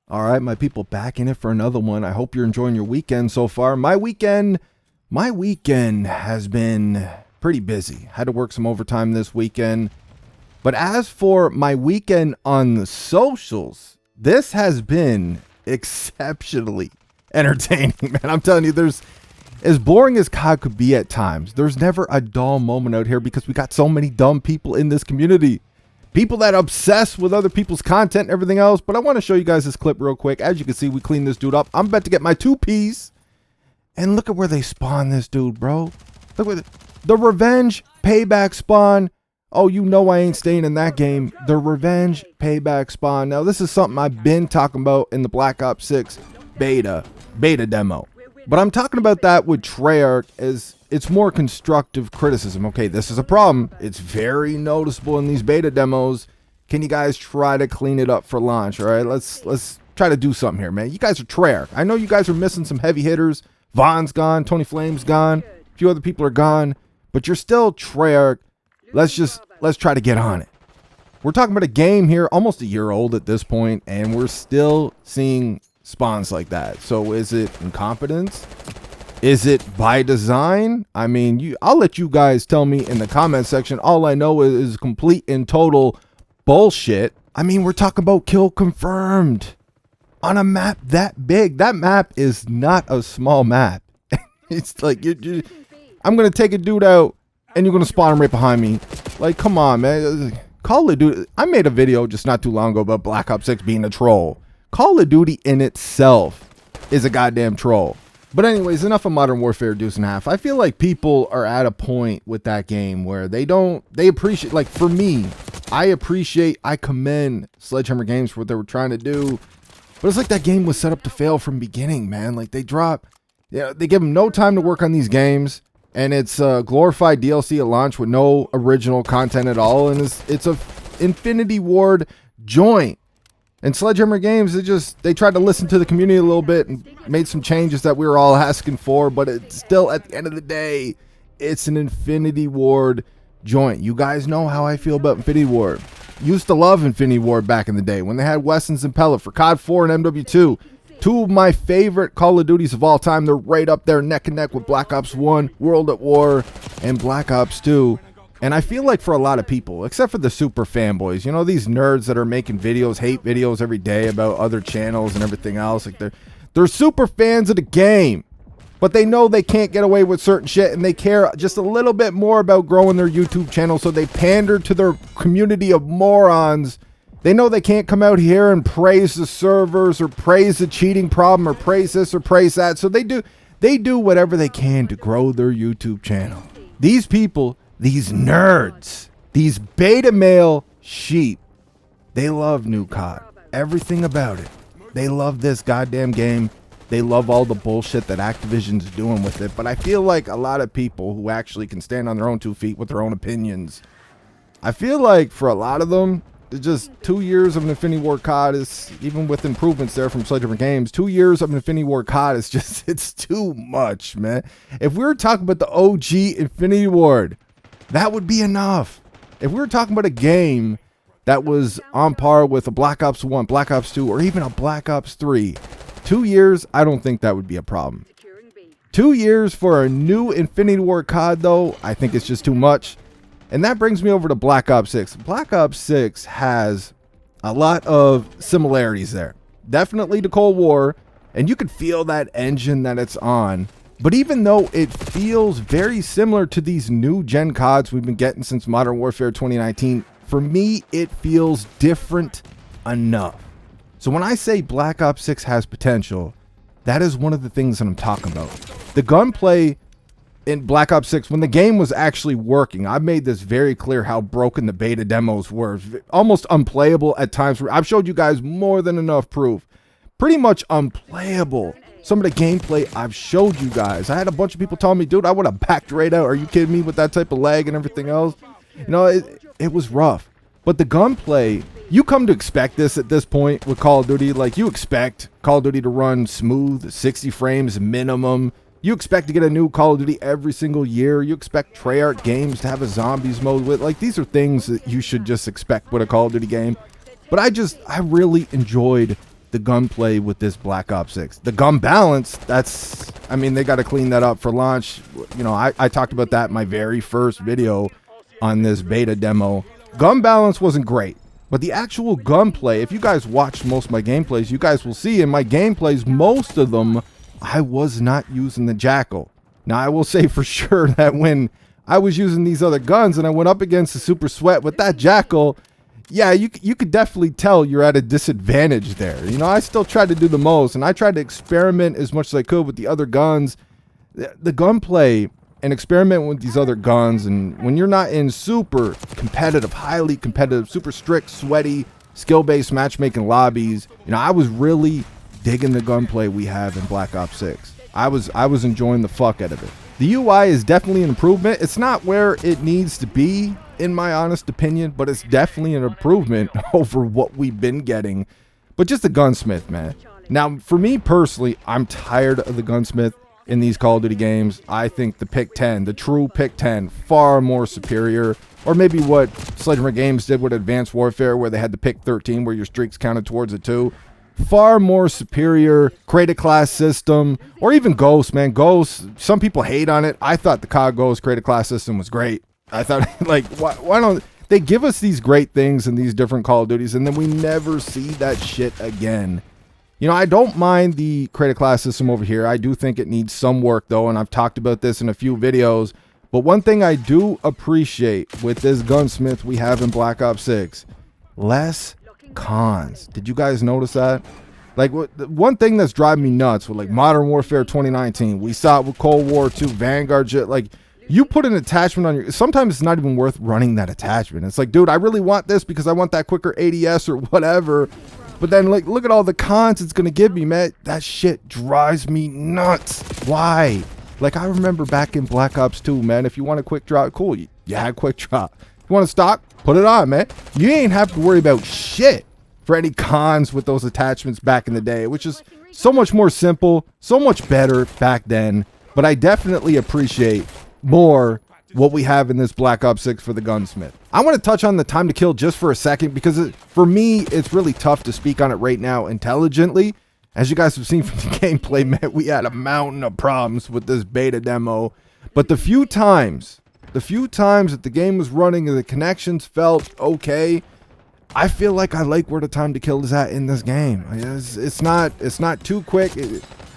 All right, my people, back in it for another one. I hope you're enjoying your weekend so far. My weekend has been pretty busy. Had to work some overtime this weekend. But as for my weekend on the socials, this has been exceptionally entertaining, man. I'm telling you, there's as boring as COD could be at times. There's never a dull moment out here because we got so many dumb people in this community. People that obsess with other people's content and everything else. But I want to show you guys this clip real quick. As you can see, we cleaned this dude up. I'm about to get my 2Ps. And look at where they spawn this dude, bro. Look at the revenge payback spawn. Oh, you know I ain't staying in that game. The revenge payback spawn. Now, this is something I've been talking about in the Black Ops 6 beta demo. But I'm talking about that with Treyarch as it's more constructive criticism. Okay, this is a problem. It's very noticeable in these beta demos. Can you guys try to clean it up for launch? All right, let's try to do something here, man. You guys are Treyarch. I know you guys are missing some heavy hitters. Vaughn's gone, Tony Flame's gone, a few other people are gone, but you're still Treyarch. Let's try to get on it. We're talking about a game here, almost a year old at this point, and we're still seeing spawns like that. So is it incompetence? Is it by design? I mean, I'll let you guys tell me in the comment section. All I know is complete and total bullshit. I mean, we're talking about kill confirmed on a map that big. That map is not a small map. It's like I'm gonna take a dude out and you're gonna spawn him right behind me. Like, come on, man. Call of Duty. I made a video just not too long ago about Black Ops 6 being a troll. Call of Duty in itself is a goddamn troll. But anyways, enough of Modern Warfare deuce and a half. I feel like people are at a point with that game where they appreciate, like for me, I commend Sledgehammer Games for what they were trying to do. But it's like that game was set up to fail from beginning, man. Like they give them no time to work on these games. And it's a glorified DLC at launch with no original content at all. And it's a Infinity Ward joint. And Sledgehammer Games, they tried to listen to the community a little bit and made some changes that we were all asking for, but it's still, at the end of the day, it's an Infinity Ward joint. You guys know how I feel about Infinity Ward. Used to love Infinity Ward back in the day when they had Wessons and Pellet for COD 4 and MW2. Two of my favorite Call of Duties of all time. They're right up there neck and neck with Black Ops 1, World at War, and Black Ops 2. And I feel like for a lot of people, except for the super fanboys, you know, these nerds that are making videos, hate videos every day about other channels and everything else, like they're super fans of the game, but they know they can't get away with certain shit and they care just a little bit more about growing their YouTube channel, so they pander to their community of morons. They know they can't come out here and praise the servers or praise the cheating problem or praise this or praise that, so they do whatever they can to grow their YouTube channel. These people, these nerds, these beta male sheep, they love new COD. Everything about it. They love this goddamn game. They love all the bullshit that Activision's doing with it. But I feel like a lot of people who actually can stand on their own 2 feet with their own opinions, I feel like for a lot of them, it's just 2 years of an Infinity Ward COD is, even with improvements there from Sledgehammer Games, 2 years of an Infinity Ward COD is just, it's too much, man. If we were talking about the OG Infinity Ward, that would be enough. If we were talking about a game that was on par with a Black Ops 1, Black Ops 2, or even a Black Ops 3, 2 years, I don't think that would be a problem. 2 years for a new Infinity Ward COD, though, I think it's just too much. And that brings me over to Black Ops 6. Black Ops 6 has a lot of similarities there. Definitely to Cold War, and you could feel that engine that it's on. But even though it feels very similar to these new gen CODs we've been getting since Modern Warfare 2019, for me, it feels different enough. So when I say Black Ops 6 has potential, that is one of the things that I'm talking about. The gunplay in Black Ops 6, when the game was actually working, I made this very clear how broken the beta demos were. Almost unplayable at times. I've showed you guys more than enough proof. Pretty much unplayable. Some of the gameplay I've showed you guys. I had a bunch of people telling me, dude, I would have backed right out. Are you kidding me with that type of lag and everything else? You know, it was rough. But the gunplay, you come to expect this at this point with Call of Duty. Like, you expect Call of Duty to run smooth, 60 frames minimum. You expect to get a new Call of Duty every single year. You expect Treyarch games to have a zombies mode with. Like, these are things that you should just expect with a Call of Duty game. But I really enjoyed the gunplay with this Black Ops 6. The gun balance, I mean, they got to clean that up for launch. You know, I talked about that in my very first video on this beta demo. Gun balance wasn't great, but the actual gunplay, if you guys watched most of my gameplays, you guys will see in my gameplays, most of them, I was not using the Jackal. Now, I will say for sure that when I was using these other guns and I went up against the Super Sweat with that Jackal, yeah, you could definitely tell you're at a disadvantage there. You know, I still tried to do the most, and I tried to experiment as much as I could with the other guns. The gunplay and experiment with these other guns, and when you're not in super competitive, highly competitive, super strict, sweaty, skill-based matchmaking lobbies, you know, I was really digging the gunplay we have in Black Ops 6. I was enjoying the fuck out of it. The UI is definitely an improvement. It's not where it needs to be, in my honest opinion, but it's definitely an improvement over what we've been getting. But just the Gunsmith, man. Now, for me personally, I'm tired of the Gunsmith in these Call of Duty games. I think the Pick 10, the true Pick 10, far more superior. Or maybe what Sledgehammer Games did with Advanced Warfare, where they had the Pick 13, where your streaks counted towards it too. Far more superior create class system, or even Ghost, man. Ghost, some people hate on it. I thought the COD Ghost create class system was great. I thought, like, why don't they give us these great things in these different Call of Duties, and then we never see that shit again? You know, I don't mind the create class system over here. I do think it needs some work, though, and I've talked about this in a few videos. But one thing I do appreciate with this Gunsmith we have in Black Ops 6, less cons. Did you guys notice that? Like, one thing that's driving me nuts with like Modern Warfare 2019, we saw it with Cold War 2, Vanguard shit. Like, you put an attachment on your, sometimes it's not even worth running that attachment. It's like, dude, I really want this because I want that quicker ADS or whatever. But then, like, look at all the cons it's gonna give me, man. That shit drives me nuts. Why? Like, I remember back in Black Ops 2, man, if you want a quick drop, cool, you had quick drop. You want to stock? Put it on, man. You ain't have to worry about shit for any cons with those attachments back in the day, which is so much more simple, so much better back then. But I definitely appreciate more what we have in this Black Ops 6 for the Gunsmith. I want to touch on the time to kill just for a second, because for me, it's really tough to speak on it right now intelligently. As you guys have seen from the gameplay, man, we had a mountain of problems with this beta demo. But the few times that the game was running and the connections felt okay, I feel like I like where the time to kill is at in this game. It's not too quick.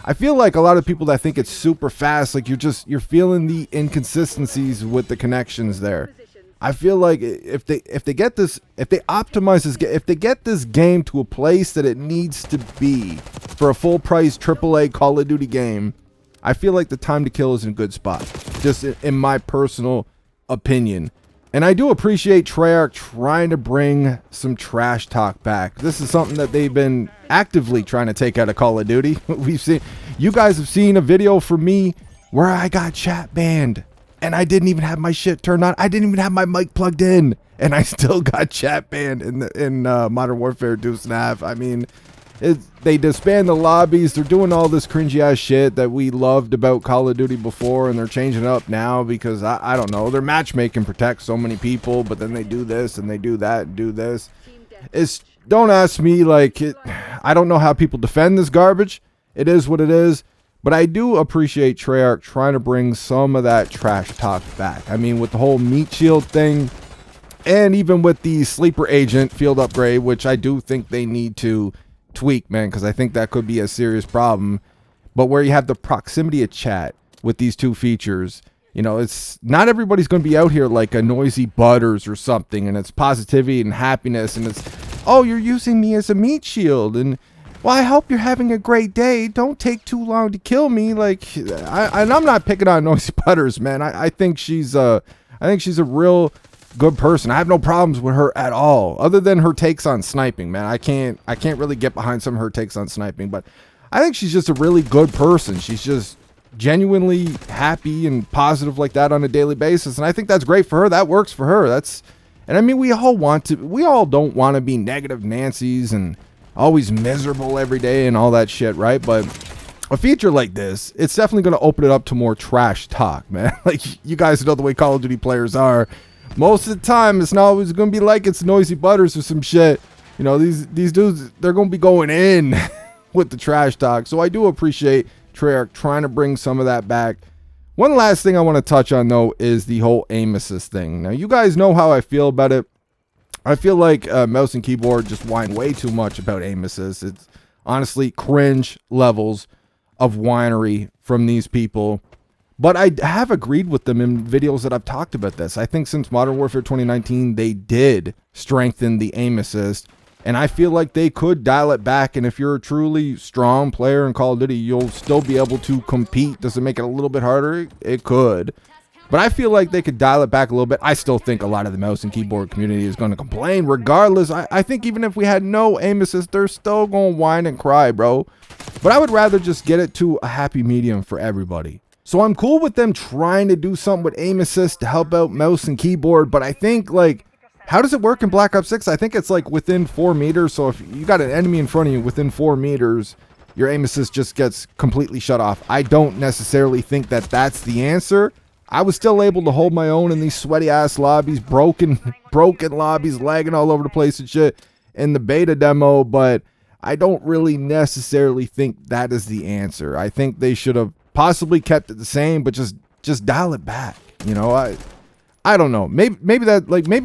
I feel like a lot of people that think it's super fast, like you're feeling the inconsistencies with the connections there. I feel like if they get this, if they optimize this, if they get this game to a place that it needs to be for a full price AAA Call of Duty game, I feel like the time to kill is in a good spot, just in my personal opinion. And I do appreciate Treyarch trying to bring some trash talk back. This is something that they've been actively trying to take out of Call of Duty. You guys have seen a video from me where I got chat banned and I didn't even have my shit turned on. I didn't even have my mic plugged in, and I still got chat banned in Modern Warfare 2.5. I mean, they disband the lobbies. They're doing all this cringy ass shit that we loved about Call of Duty before, and they're changing it up now because I don't know, their matchmaking protects so many people, but then they do this and they do that and do this. Don't ask me, like, I don't know how people defend this garbage. It is what it is. But I do appreciate Treyarch trying to bring some of that trash talk back. I mean, with the whole meat shield thing, and even with the sleeper agent field upgrade, which I do think they need to tweak, man, because I think that could be a serious problem. But where you have the proximity of chat with these two features, you know, it's not everybody's going to be out here like a noisy butters or something, and it's positivity and happiness, and it's, oh, you're using me as a meat shield, and well, I hope you're having a great day. Don't take too long to kill me. Like, I'm not picking on Noisy Butters, man. I think she's a real good person. I have no problems with her at all, other than her takes on sniping, man. I can't really get behind some of her takes on sniping, but I think she's just a really good person. She's just genuinely happy and positive like that on a daily basis, and I think that's great for her. That works for her. And I mean, we all don't want to be negative Nancy's and always miserable every day and all that shit, right? But a feature like this, it's definitely going to open it up to more trash talk, man. Like, you guys know the way Call of Duty players are. Most of the time, it's not always going to be like it's Noisy Butters or some shit. You know, these dudes, they're going to be going in with the trash talk. So I do appreciate Treyarch trying to bring some of that back. One last thing I want to touch on, though, is the whole aim assist thing. Now, you guys know how I feel about it. I feel like mouse and keyboard just whine way too much about aim assist. It's honestly cringe levels of whinery from these people. But I have agreed with them in videos that I've talked about this. I think since Modern Warfare 2019, they did strengthen the aim assist. And I feel like they could dial it back. And if you're a truly strong player in Call of Duty, you'll still be able to compete. Does it make it a little bit harder? It could. But I feel like they could dial it back a little bit. I still think a lot of the mouse and keyboard community is going to complain. Regardless, I think even if we had no aim assist, they're still going to whine and cry, bro. But I would rather just get it to a happy medium for everybody. So I'm cool with them trying to do something with aim assist to help out mouse and keyboard. But I think, like, how does it work in Black Ops 6? I think it's like within 4 meters. So if you got an enemy in front of you within 4 meters, your aim assist just gets completely shut off. I don't necessarily think that that's the answer. I was still able to hold my own in these sweaty ass lobbies, broken lobbies, lagging all over the place and shit in the beta demo, but I don't really necessarily think that is the answer. I think they should have possibly kept it the same, but just dial it back. You know, I don't know. Maybe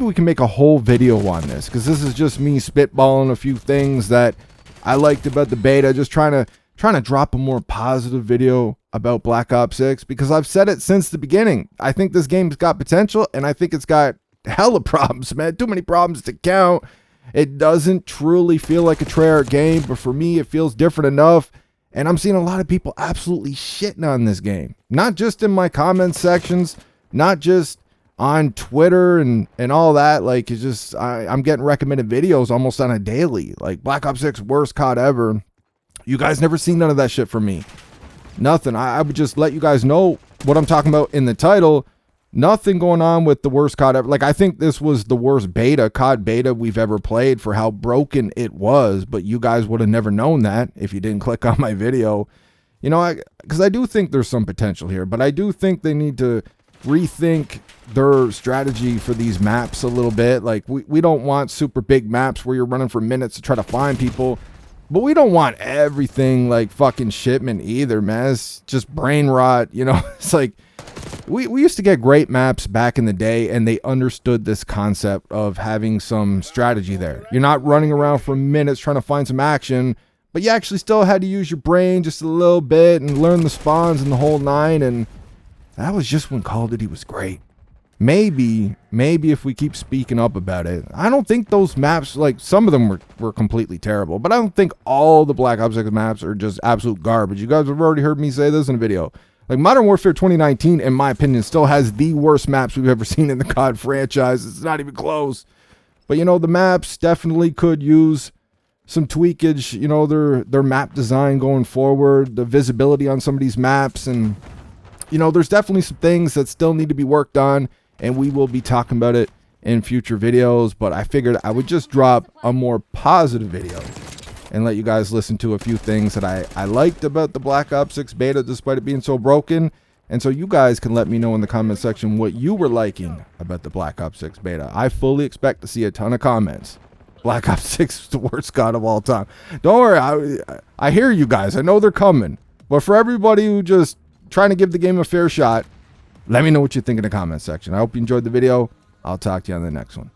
we can make a whole video on this, because this is just me spitballing a few things that I liked about the beta, just trying to drop a more positive video about Black Ops 6, because I've said it since the beginning. I think this game's got potential, and I think it's got hella problems, man. Too many problems to count. It doesn't truly feel like a Treyarch game, but for me, it feels different enough. And I'm seeing a lot of people absolutely shitting on this game. Not just in my comment sections, not just on Twitter and all that. Like, it's just, I'm getting recommended videos almost on a daily. Like, Black Ops 6, worst COD ever. You guys never seen none of that shit from me. Nothing. I would just let you guys know what I'm talking about in the title. Nothing going on with the worst COD ever. Like, I think this was the worst COD beta we've ever played for how broken it was, but you guys would have never known that if you didn't click on my video. You know, because I do think there's some potential here, but I do think they need to rethink their strategy for these maps a little bit. Like, we don't want super big maps where you're running for minutes to try to find people. But we don't want everything like fucking shipment either, man. It's just brain rot, you know. It's like we used to get great maps back in the day, and they understood this concept of having some strategy there. You're not running around for minutes trying to find some action, but you actually still had to use your brain just a little bit and learn the spawns and the whole nine. And that was just when Call of Duty was great. Maybe if we keep speaking up about it. I don't think those maps, like, some of them were completely terrible, but I don't think all the Black Ops 6 maps are just absolute garbage. You guys have already heard me say this in a video. Like, Modern Warfare 2019, in my opinion, still has the worst maps we've ever seen in the COD franchise. It's not even close. But, you know, the maps definitely could use some tweakage, you know, their map design going forward, the visibility on some of these maps, and, you know, there's definitely some things that still need to be worked on. And we will be talking about it in future videos. But I figured I would just drop a more positive video and let you guys listen to a few things that I liked about the Black Ops 6 beta, despite it being so broken. And so you guys can let me know in the comment section what you were liking about the Black Ops 6 beta. I fully expect to see a ton of comments. Black Ops 6 is the worst COD of all time. Don't worry, I hear you guys. I know they're coming. But for everybody who just trying to give the game a fair shot, let me know what you think in the comment section. I hope you enjoyed the video. I'll talk to you on the next one.